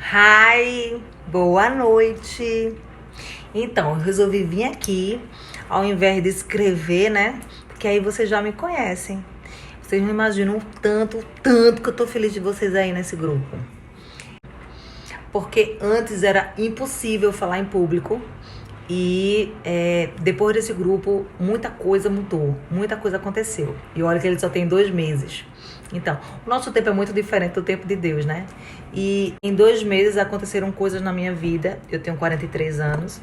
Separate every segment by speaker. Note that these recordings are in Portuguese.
Speaker 1: Hi, boa noite. Então, eu resolvi vir aqui, ao invés de escrever, né? Porque aí vocês já me conhecem. Vocês não imaginam o tanto que eu tô feliz de vocês aí nesse grupo. Porque antes era impossível falar em público. E depois desse grupo, muita coisa mudou, muita coisa aconteceu. E olha que ele só tem 2 meses. Então, o nosso tempo é muito diferente do tempo de Deus, né? E em 2 meses aconteceram coisas na minha vida. Eu tenho 43 anos.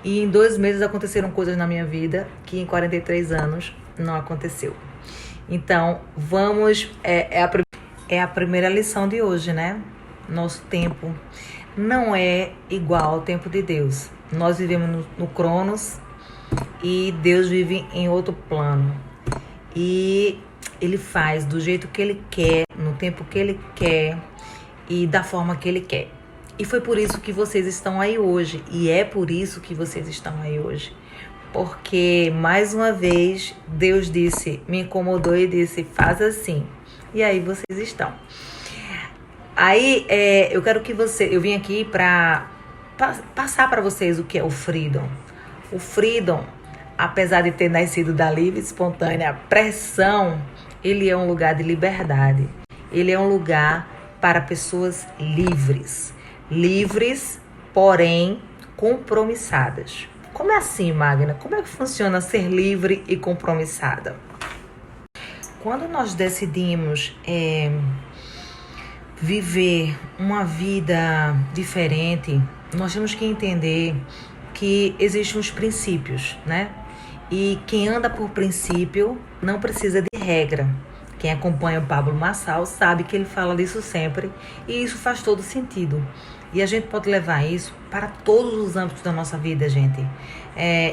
Speaker 1: E em 2 meses aconteceram coisas na minha vida que em 43 anos não aconteceu. Então, vamos... É a primeira lição de hoje, né? Nosso tempo não é igual ao tempo de Deus. Nós vivemos no Cronos e Deus vive em outro plano. E Ele faz do jeito que Ele quer, no tempo que Ele quer e da forma que Ele quer. E foi por isso que vocês estão aí hoje. E é por isso que vocês estão aí hoje. Porque, mais uma vez, Deus me incomodou e disse, faz assim. E aí vocês estão. Aí, eu quero que eu vim aqui para passar para vocês o que é o Freedom. O Freedom, apesar de ter nascido da livre, espontânea pressão, ele é um lugar de liberdade. Ele é um lugar para pessoas livres. Livres, porém compromissadas. Como é assim, Magna? Como é que funciona ser livre e compromissada? Quando nós decidimos viver uma vida diferente, nós temos que entender que existem os princípios, né? E quem anda por princípio não precisa de regra. Quem acompanha o Pablo Marçal sabe que ele fala disso sempre e isso faz todo sentido. E a gente pode levar isso para todos os âmbitos da nossa vida, gente.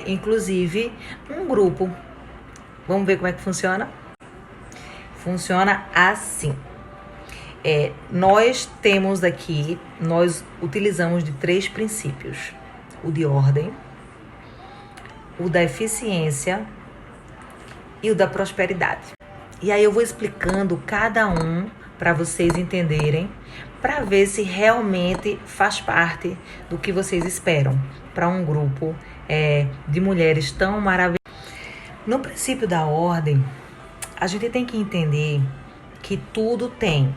Speaker 1: Inclusive, um grupo. Vamos ver como é que funciona? Funciona assim. Nós utilizamos de 3 princípios. O de ordem, o da eficiência e o da prosperidade. E aí eu vou explicando cada um para vocês entenderem, para ver se realmente faz parte do que vocês esperam para um grupo de mulheres tão maravilhosas. No princípio da ordem, a gente tem que entender que tudo tem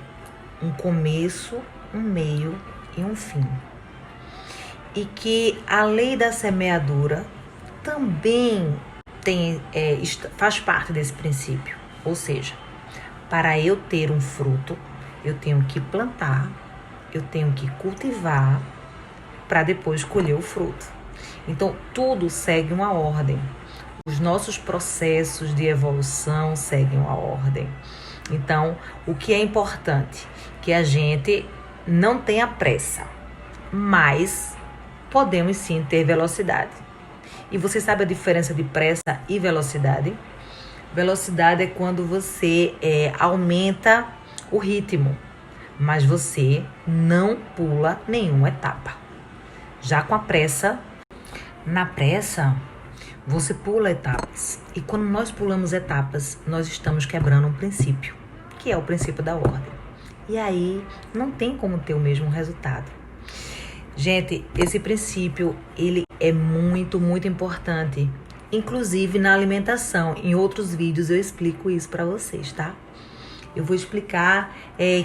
Speaker 1: um começo, um meio e um fim. E que a lei da semeadura também faz parte desse princípio. Ou seja, para eu ter um fruto, eu tenho que plantar, eu tenho que cultivar para depois colher o fruto. Então, tudo segue uma ordem. Os nossos processos de evolução seguem uma ordem. Então, o que é importante? Que a gente não tenha pressa, mas podemos sim ter velocidade. E você sabe a diferença de pressa e velocidade? Velocidade é quando você aumenta o ritmo, mas você não pula nenhuma etapa. Já com a pressa, na pressa, você pula etapas. E quando nós pulamos etapas, nós estamos quebrando um princípio, que é o princípio da ordem. E aí, não tem como ter o mesmo resultado. Gente, esse princípio, ele é muito, muito importante. Inclusive na alimentação. Em outros vídeos eu explico isso para vocês, tá? Eu vou explicar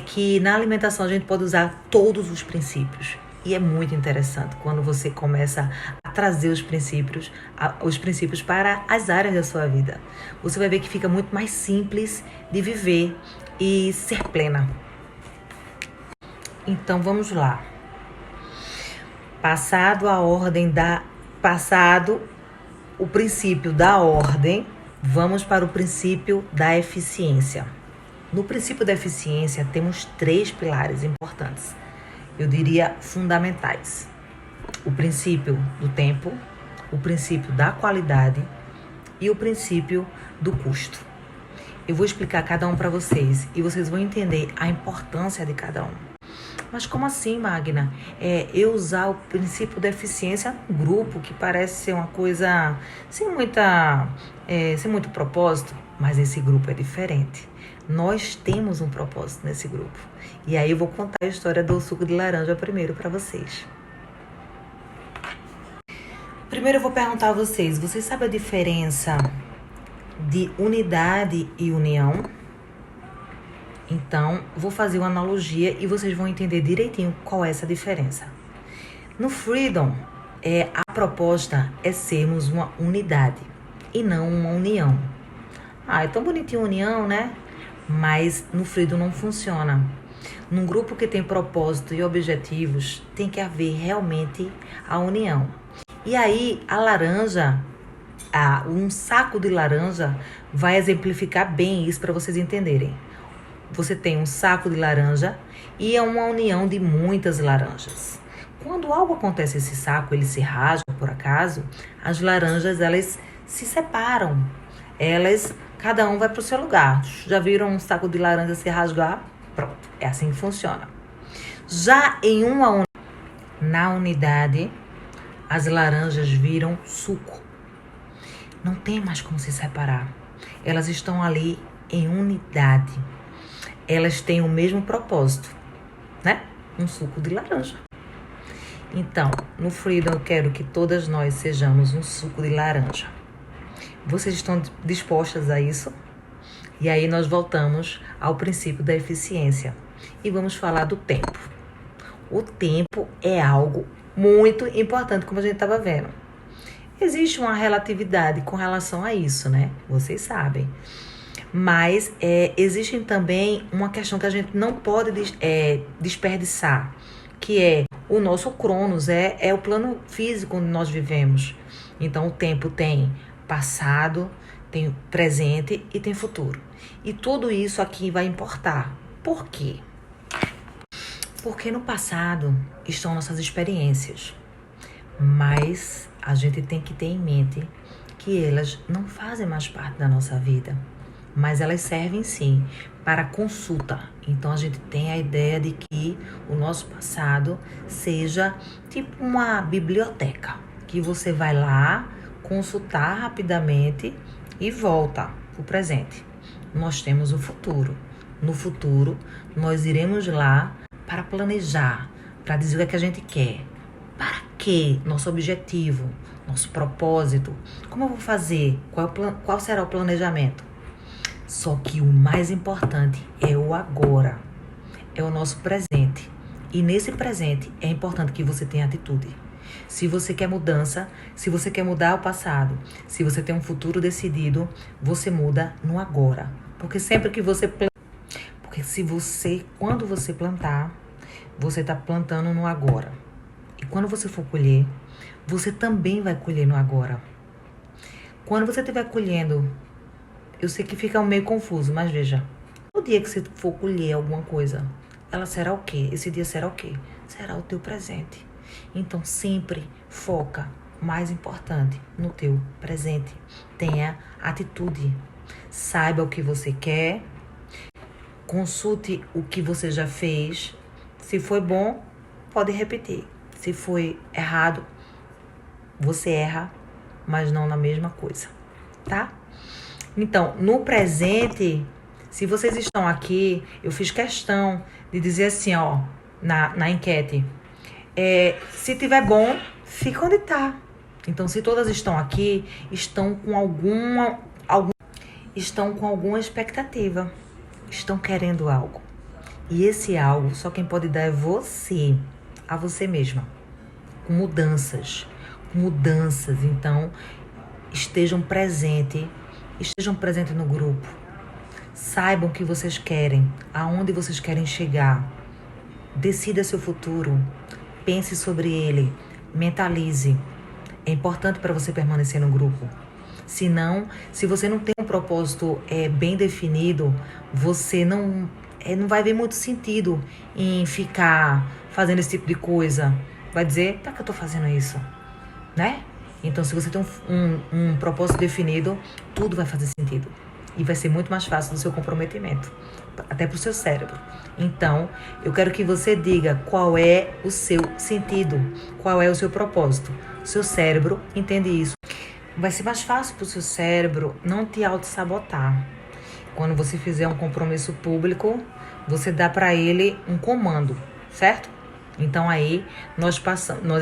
Speaker 1: que na alimentação a gente pode usar todos os princípios. E é muito interessante quando você começa a trazer os princípios para as áreas da sua vida. Você vai ver que fica muito mais simples de viver e ser plena. Então vamos lá. Passado o princípio da ordem, vamos para o princípio da eficiência. No princípio da eficiência, temos 3 pilares importantes, eu diria fundamentais. O princípio do tempo, o princípio da qualidade e o princípio do custo. Eu vou explicar cada um para vocês e vocês vão entender a importância de cada um. Mas como assim, Magna? Eu usar o princípio da eficiência num grupo que parece ser uma coisa sem muito propósito, mas esse grupo é diferente. Nós temos um propósito nesse grupo. E aí eu vou contar a história do suco de laranja primeiro para vocês. Primeiro eu vou perguntar a vocês sabem a diferença de unidade e união? Então, vou fazer uma analogia e vocês vão entender direitinho qual é essa diferença. No Freedom, a proposta é sermos uma unidade e não uma união. É tão bonitinho união, né? Mas no Freedom não funciona. Num grupo que tem propósito e objetivos, tem que haver realmente a união. E aí, a laranja, um saco de laranja vai exemplificar bem isso para vocês entenderem. Você tem um saco de laranja e é uma união de muitas laranjas. Quando algo acontece nesse saco, ele se rasga por acaso, as laranjas, elas se separam. Cada um vai para o seu lugar. Já viram um saco de laranja se rasgar? Pronto, é assim que funciona. Já na unidade, as laranjas viram suco. Não tem mais como se separar. Elas estão ali em unidade. Elas têm o mesmo propósito, né? Um suco de laranja. Então, no Freedom eu quero que todas nós sejamos um suco de laranja. Vocês estão dispostas a isso? E aí nós voltamos ao princípio da eficiência. E vamos falar do tempo. O tempo é algo muito importante, como a gente estava vendo. Existe uma relatividade com relação a isso, né? Vocês sabem. Mas existe também uma questão que a gente não pode desperdiçar, que é o nosso Cronos, é o plano físico onde nós vivemos. Então, o tempo tem passado, tem presente e tem futuro. E tudo isso aqui vai importar. Por quê? Porque no passado estão nossas experiências, mas a gente tem que ter em mente que elas não fazem mais parte da nossa vida, mas elas servem sim para consulta. Então a gente tem a ideia de que o nosso passado seja tipo uma biblioteca, que você vai lá consultar rapidamente e volta para o presente. Nós temos o futuro. No futuro, nós iremos lá para planejar, para dizer o que a gente quer. Para quê? Nosso objetivo, nosso propósito. Como eu vou fazer? Qual será o planejamento? Só que o mais importante é o agora. É o nosso presente. E nesse presente é importante que você tenha atitude. Se você quer mudança, se você quer mudar o passado, se você tem um futuro decidido, você muda no agora. Porque sempre que você quando você plantar, você está plantando no agora. E quando você for colher, você também vai colher no agora. Quando você estiver colhendo, eu sei que fica meio confuso, mas veja. No dia que você for colher alguma coisa, ela será o quê? Esse dia será o quê? Será o teu presente. Então, sempre foca, mais importante, no teu presente. Tenha atitude. Saiba o que você quer. Consulte o que você já fez. Se foi bom, pode repetir. Se foi errado, você erra, mas não na mesma coisa, tá? Então, no presente, se vocês estão aqui, eu fiz questão de dizer assim, ó, na enquete, se tiver bom, fica onde tá. Então, se todas estão aqui, estão com alguma expectativa, estão querendo algo. E esse algo, só quem pode dar é você, a você mesma, com mudanças. Então, estejam presentes no grupo. Saibam o que vocês querem, aonde vocês querem chegar. Decida seu futuro. Pense sobre ele. Mentalize. É importante para você permanecer no grupo. Senão, se você não tem um propósito bem definido, você não vai ver muito sentido em ficar fazendo esse tipo de coisa. Vai dizer, para que eu tô fazendo isso? Né? Então, se você tem um propósito definido, tudo vai fazer sentido. E vai ser muito mais fácil do seu comprometimento. Até pro seu cérebro. Então, eu quero que você diga qual é o seu sentido. Qual é o seu propósito. O seu cérebro entende isso. Vai ser mais fácil pro seu cérebro não te auto-sabotar. Quando você fizer um compromisso público, você dá para ele um comando, certo? Então aí nós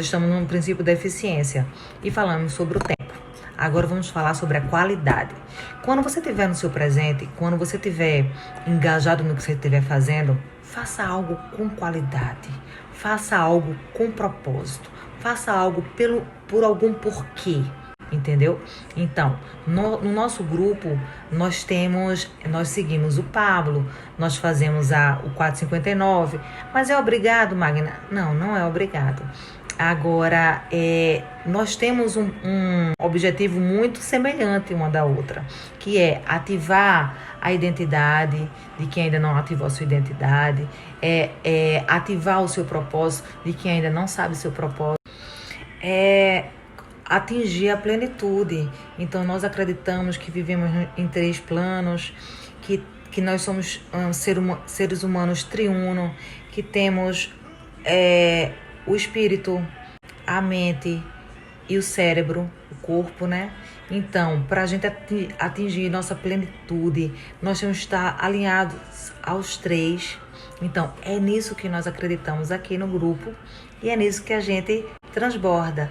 Speaker 1: estamos no princípio da eficiência e falamos sobre o tempo. Agora vamos falar sobre a qualidade. Quando você estiver no seu presente, quando você estiver engajado no que você estiver fazendo, faça algo com qualidade. Faça algo com propósito. Faça algo por algum porquê. Entendeu? Então, no nosso grupo, nós seguimos o Pablo, nós fazemos o 459, mas é obrigado, Magna? Não, não é obrigado. Agora, nós temos um objetivo muito semelhante uma da outra, que é ativar a identidade de quem ainda não ativou a sua identidade, ativar o seu propósito de quem ainda não sabe o seu propósito, atingir a plenitude. Então, nós acreditamos que vivemos em 3 planos, que nós somos seres humanos triuno, que temos o espírito, a mente e o cérebro, o corpo, né? Então, para a gente atingir nossa plenitude, nós temos que estar alinhados aos 3. Então, é nisso que nós acreditamos aqui no grupo e é nisso que a gente transborda.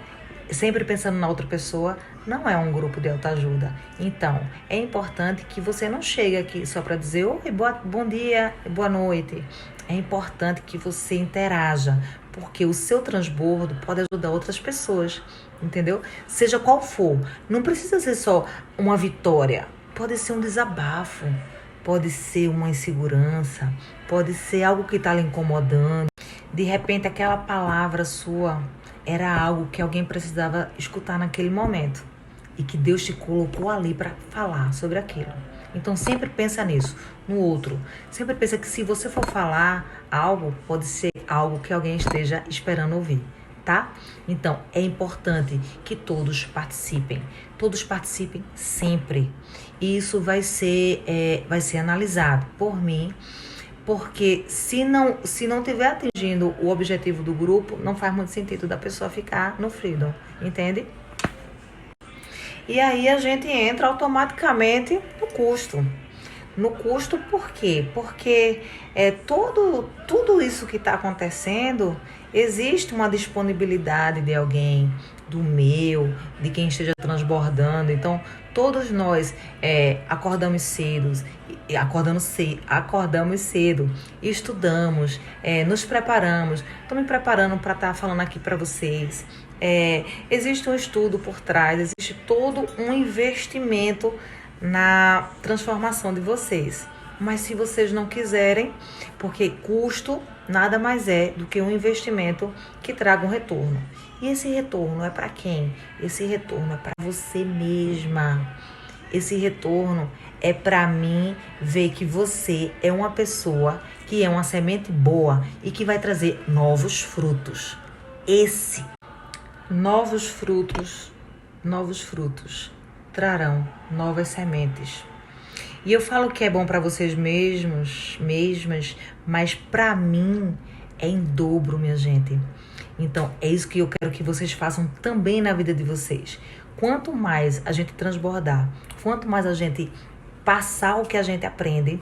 Speaker 1: Sempre pensando na outra pessoa, não é um grupo de autoajuda. Então, é importante que você não chegue aqui só para dizer oi, bom dia, boa noite. É importante que você interaja, porque o seu transbordo pode ajudar outras pessoas, entendeu? Seja qual for, não precisa ser só uma vitória, pode ser um desabafo, pode ser uma insegurança, pode ser algo que está lhe incomodando. De repente, aquela palavra sua era algo que alguém precisava escutar naquele momento e que Deus te colocou ali para falar sobre aquilo. Então sempre pensa nisso, no outro. Sempre pensa que se você for falar algo, pode ser algo que alguém esteja esperando ouvir, tá? Então é importante que todos participem sempre. E isso vai ser analisado por mim. Porque se não estiver atingindo o objetivo do grupo, não faz muito sentido da pessoa ficar no Freedom, entende? E aí a gente entra automaticamente no custo. No custo por quê? Porque tudo isso que está acontecendo, existe uma disponibilidade de alguém, de quem esteja transbordando. Então, todos nós acordamos cedo, estudamos, nos preparamos. Estou me preparando para estar falando aqui para vocês. Existe um estudo por trás, existe todo um investimento na transformação de vocês. Mas se vocês não quiserem, porque custo nada mais é do que um investimento que traga um retorno. E esse retorno é para quem? Esse retorno é para você mesma. Esse retorno é para mim ver que você é uma pessoa que é uma semente boa e que vai trazer novos frutos. Novos frutos trarão novas sementes. E eu falo que é bom para vocês mesmas, mas para mim é em dobro, minha gente. Então, é isso que eu quero que vocês façam também na vida de vocês. Quanto mais a gente transbordar, quanto mais a gente passar o que a gente aprende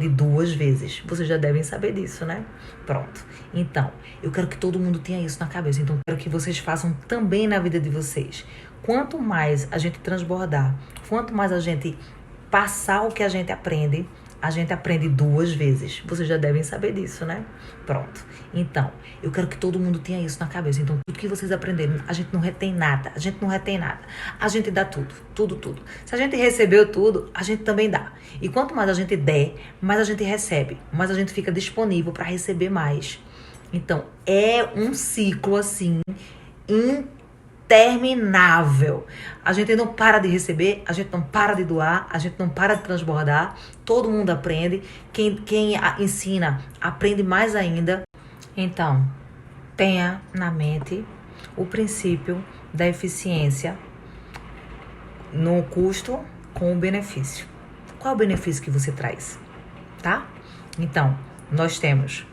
Speaker 1: 2 vezes. Vocês já devem saber disso, né? Pronto. Então, eu quero que todo mundo tenha isso na cabeça. Então, eu quero que vocês façam também na vida de vocês. Quanto mais a gente transbordar, quanto mais a gente passar o que a gente aprende 2 vezes. Vocês já devem saber disso, né? Pronto. Então, eu quero que todo mundo tenha isso na cabeça. Então, tudo que vocês aprenderem, a gente não retém nada. A gente dá tudo. Se a gente recebeu tudo, a gente também dá. E quanto mais a gente der, mais a gente recebe. Mais a gente fica disponível para receber mais. Então, é um ciclo, assim, interminável. A gente não para de receber, a gente não para de doar, a gente não para de transbordar. Todo mundo aprende. Quem ensina, aprende mais ainda. Então, tenha na mente o princípio da eficiência no custo com o benefício. Qual é o benefício que você traz? Tá? Então, nós temos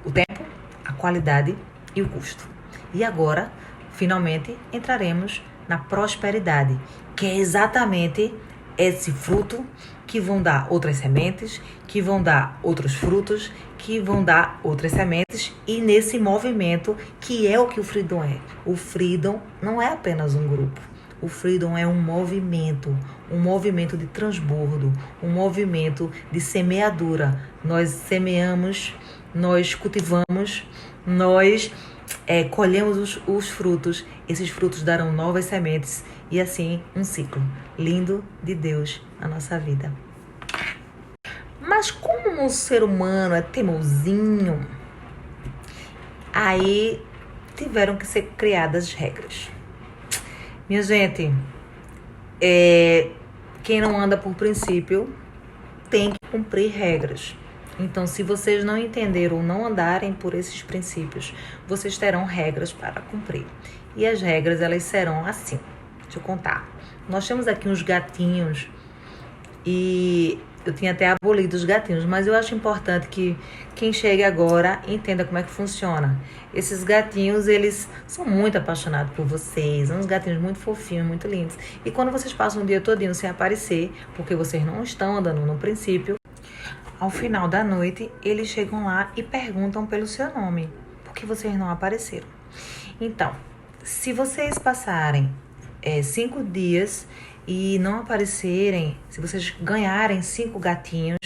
Speaker 1: o tempo, a qualidade e o custo. E agora, finalmente, entraremos na prosperidade, que é exatamente esse fruto, que vão dar outras sementes, que vão dar outros frutos, que vão dar outras sementes, e nesse movimento que é o que o Freedom é. O Freedom não é apenas um grupo. O Freedom é um movimento de transbordo, um movimento de semeadura. Nós semeamos, nós cultivamos, nós colhemos os frutos. Esses frutos darão novas sementes e assim um ciclo lindo de Deus na nossa vida. Mas como o ser humano é teimosinho, aí tiveram que ser criadas regras. Minha gente, quem não anda por princípio tem que cumprir regras. Então, se vocês não entenderam ou não andarem por esses princípios, vocês terão regras para cumprir. E as regras, elas serão assim. Deixa eu contar. Nós temos aqui uns gatinhos e eu tinha até abolido os gatinhos, mas eu acho importante que quem chega agora entenda como é que funciona. Esses gatinhos, eles são muito apaixonados por vocês, são uns gatinhos muito fofinhos, muito lindos. E quando vocês passam o dia todinho sem aparecer, porque vocês não estão andando no princípio, ao final da noite, eles chegam lá e perguntam pelo seu nome, porque vocês não apareceram. Então, se vocês passarem 5 dias e não aparecerem, se vocês ganharem 5 gatinhos,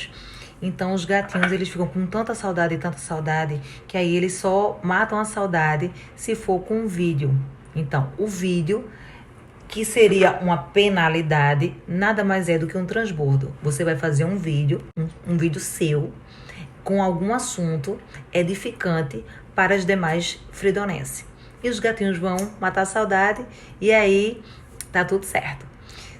Speaker 1: então os gatinhos, eles ficam com tanta saudade, que aí eles só matam a saudade se for com um vídeo. Então, o vídeo, que seria uma penalidade, nada mais é do que um transbordo. Você vai fazer um vídeo seu, com algum assunto edificante para as demais freedonenses. E os gatinhos vão matar a saudade e aí tá tudo certo.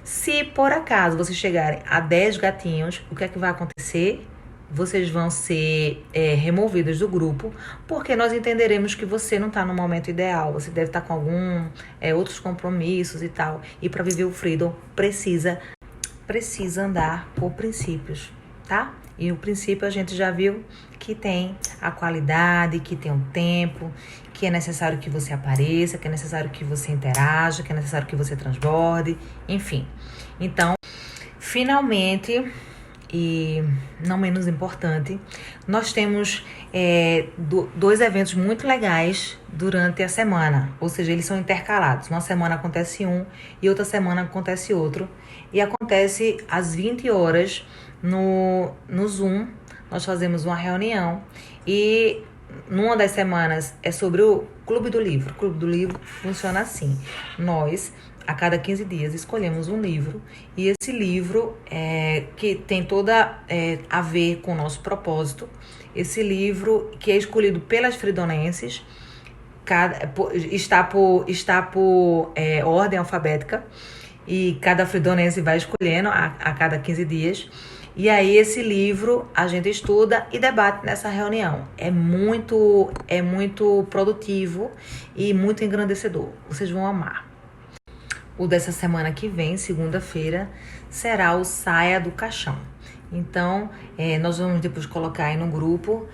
Speaker 1: Se por acaso vocês chegarem a 10 gatinhos, o que é que vai acontecer? Vocês vão ser removidos do grupo, porque nós entenderemos que você não está no momento ideal, você deve estar com outros compromissos e tal. E para viver o Freedom, precisa andar por princípios, tá? E o princípio a gente já viu que tem a qualidade, que tem o tempo, que é necessário que você apareça, que é necessário que você interaja, que é necessário que você transborde, enfim. Então, finalmente, e não menos importante, nós temos 2 eventos muito legais durante a semana, ou seja, eles são intercalados. Uma semana acontece um e outra semana acontece outro, e acontece às 20 horas no Zoom. Nós fazemos uma reunião e numa das semanas é sobre o Clube do Livro. O Clube do Livro funciona assim: nós, a cada 15 dias, escolhemos um livro, e esse livro que tem toda a ver com o nosso propósito. Esse livro, que é escolhido pelas freedonenses, está por ordem alfabética, e cada freedonense vai escolhendo a cada 15 dias. E aí esse livro a gente estuda e debate nessa reunião. É muito produtivo e muito engrandecedor. Vocês vão amar. O dessa semana que vem, segunda-feira, será o Saia do Caixão. Então, nós vamos depois colocar aí no grupo.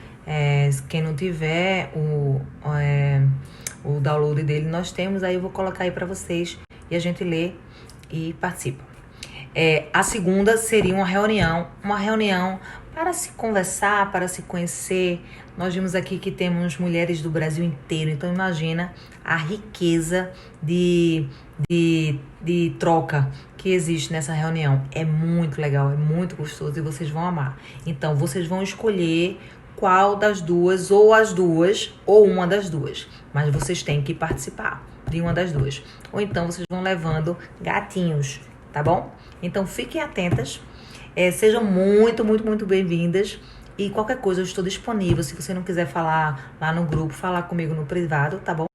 Speaker 1: Quem não tiver o download dele, nós temos. Aí eu vou colocar aí para vocês e a gente lê e participa. A segunda seria uma reunião para se conversar, para se conhecer. Nós vimos aqui que temos mulheres do Brasil inteiro, então imagina a riqueza de troca que existe nessa reunião. É muito legal, é muito gostoso e vocês vão amar. Então, vocês vão escolher qual das duas, ou as duas, ou uma das duas. Mas vocês têm que participar de uma das duas. Ou então, vocês vão levando gatinhos, tá bom? Então, fiquem atentas. Sejam muito, muito, muito bem-vindas. E qualquer coisa, eu estou disponível. Se você não quiser falar lá no grupo, falar comigo no privado, tá bom?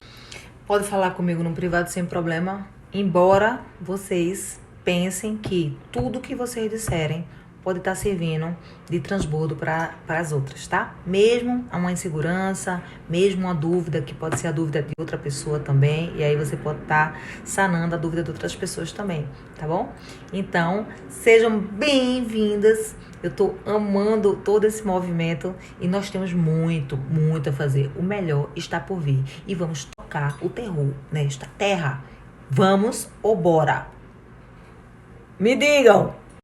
Speaker 1: Pode falar comigo no privado sem problema. Embora vocês pensem que tudo que vocês disserem pode estar servindo de transbordo para as outras, tá? Mesmo uma insegurança, mesmo uma dúvida, que pode ser a dúvida de outra pessoa também, e aí você pode estar sanando a dúvida de outras pessoas também, tá bom? Então, sejam bem-vindas. Eu tô amando todo esse movimento e nós temos muito, muito a fazer. O melhor está por vir e vamos tocar o terror nesta terra. Vamos ou bora? Me digam!